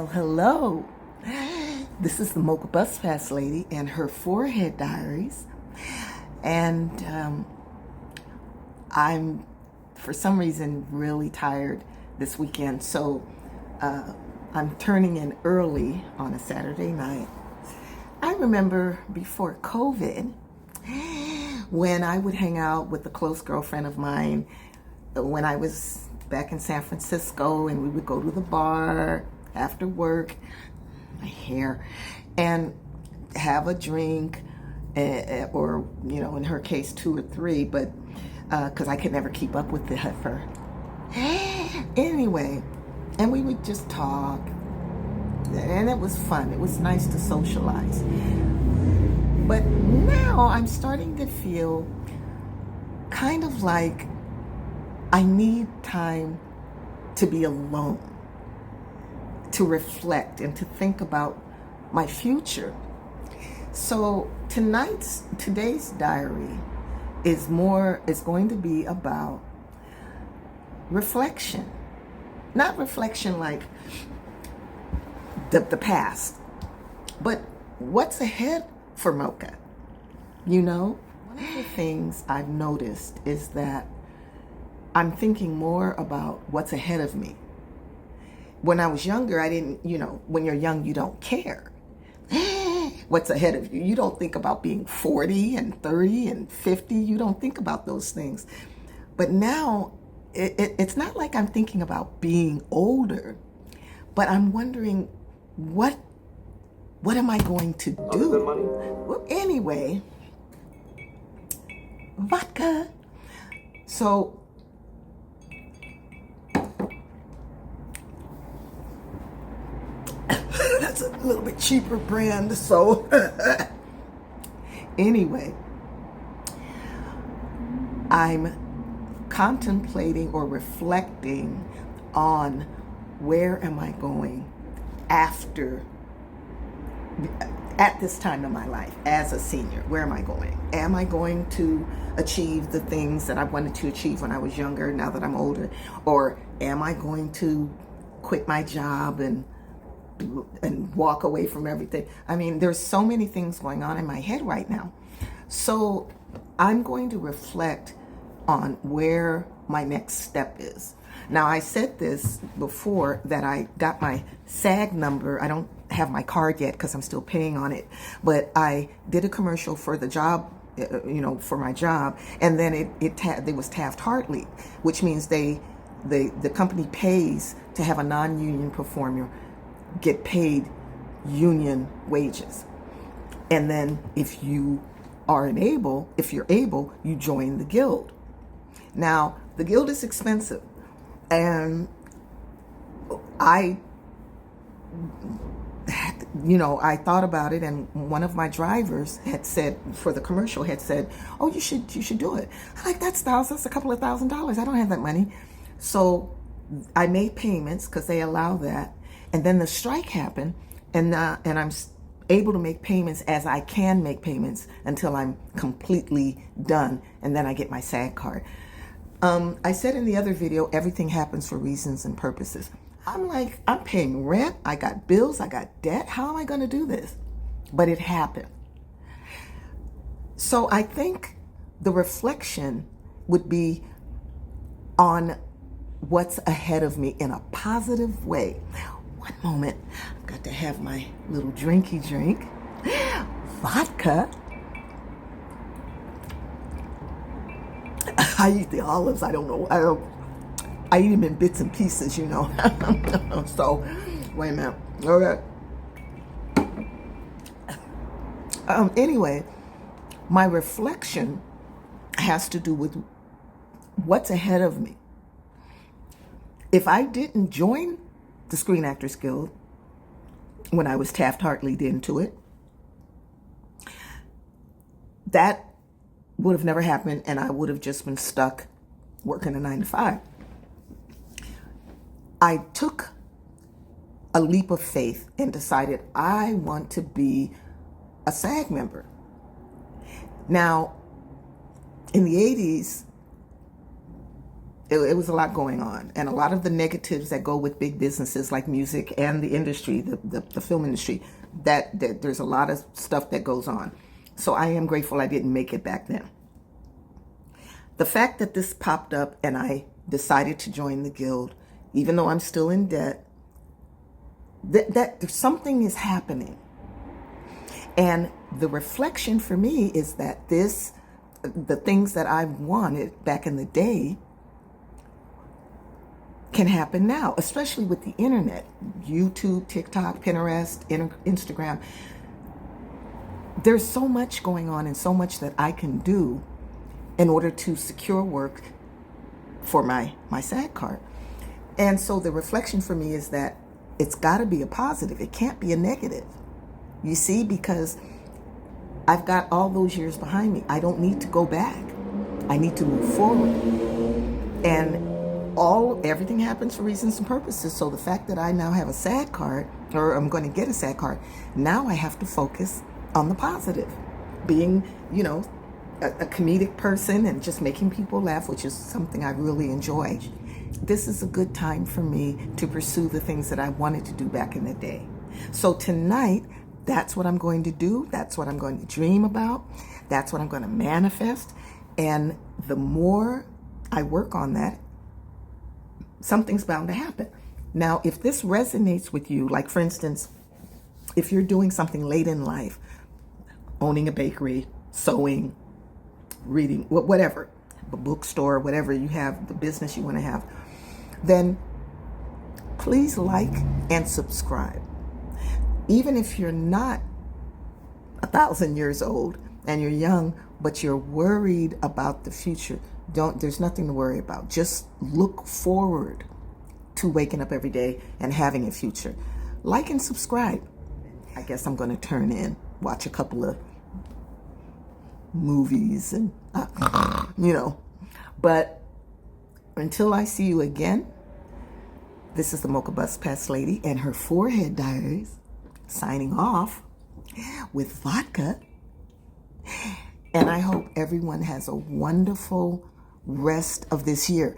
Well, hello. This is the Mocha Bus Pass lady and her forehead diaries. And I'm, for some reason, really tired this weekend. So I'm turning in early on a Saturday night. I remember before COVID, when I would hang out with a close girlfriend of mine when I was back in San Francisco, and we would go to the bar after work, my hair, and have a drink, or, you know, in her case, 2 or 3, but because I could never keep up with her. Anyway, and we would just talk, and it was fun. It was nice to socialize. But now I'm starting to feel kind of like I need time to be alone, to reflect and to think about my future. So today's diary is going to be about reflection. Not reflection like the past, but what's ahead for Mocha. You know, one of the things I've noticed is that I'm thinking more about what's ahead of me. When I was younger, I didn't, when you're young, you don't care what's ahead of you. You don't think about being 40 and 30 and 50. You don't think about those things. But now, it's not like I'm thinking about being older, but I'm wondering, what am I going to do? Well, anyway, vodka. So, that's a little bit cheaper brand, so anyway, I'm contemplating or reflecting on where am I going at this time of my life as a senior. Where am I going? Am I going to achieve the things that I wanted to achieve when I was younger, now that I'm older? Or am I going to quit my job and walk away from everything? I mean, there's so many things going on in my head right now. So I'm going to reflect on where my next step is. Now, I said this before, that I got my SAG number. I don't have my card yet because I'm still paying on it, but I did a commercial for the job, for my job, and then it was Taft-Hartley, which means the company pays to have a non-union performer get paid union wages. And then if you're able, you join the guild. Now, the guild is expensive. And I thought about it, and one of my drivers had said, for the commercial, had said, "Oh, you should do it." I'm like, that's a couple of $1,000s. I don't have that money. So I made payments because they allow that. And then the strike happened, and I'm able to make payments as I can make payments until I'm completely done, and then I get my SAG card. I said in the other video, everything happens for reasons and purposes. I'm like, I'm paying rent, I got bills, I got debt. How am I going to do this? But it happened. So I think the reflection would be on what's ahead of me in a positive way. One moment, I've got to have my little drinky drink. Vodka. I eat the olives. I don't know. I eat them in bits and pieces, So, wait a minute. Okay. Anyway, my reflection has to do with what's ahead of me. If I didn't join the Screen Actors Guild when I was Taft-Hartley'd into it, that would have never happened, and I would have just been stuck working a 9 to 5. I took a leap of faith and decided I want to be a SAG member. Now, in the 80s, it was a lot going on, and a lot of the negatives that go with big businesses like music and the industry, the film industry, that there's a lot of stuff that goes on. So I am grateful I didn't make it back then. The fact that this popped up and I decided to join the guild, even though I'm still in debt, that something is happening. And the reflection for me is that the things that I wanted back in the day can happen now, especially with the internet, YouTube, TikTok, Pinterest, Instagram. There's so much going on and so much that I can do in order to secure work for my SAG card. And so the reflection for me is that it's got to be a positive. It can't be a negative. You see, because I've got all those years behind me. I don't need to go back. I need to move forward. And everything happens for reasons and purposes. So the fact that I now have a SAG card, or I'm going to get a SAG card, now I have to focus on the positive. Being, a comedic person and just making people laugh, which is something I really enjoy. This is a good time for me to pursue the things that I wanted to do back in the day. So tonight, that's what I'm going to do. That's what I'm going to dream about. That's what I'm going to manifest. And the more I work on that, something's bound to happen. Now, if this resonates with you, like for instance, if you're doing something late in life, owning a bakery, sewing, reading, whatever, a bookstore, whatever you have, the business you want to have, then please like and subscribe. Even if you're not 1,000 years old and you're young, but you're worried about the future, there's nothing to worry about. Just look forward to waking up every day and having a future. Like and subscribe. I guess I'm going to turn in, watch a couple of movies and, But until I see you again, this is the Mocha Bus Pass Lady and her Forehead Diaries, signing off with vodka. And I hope everyone has a wonderful rest of this year.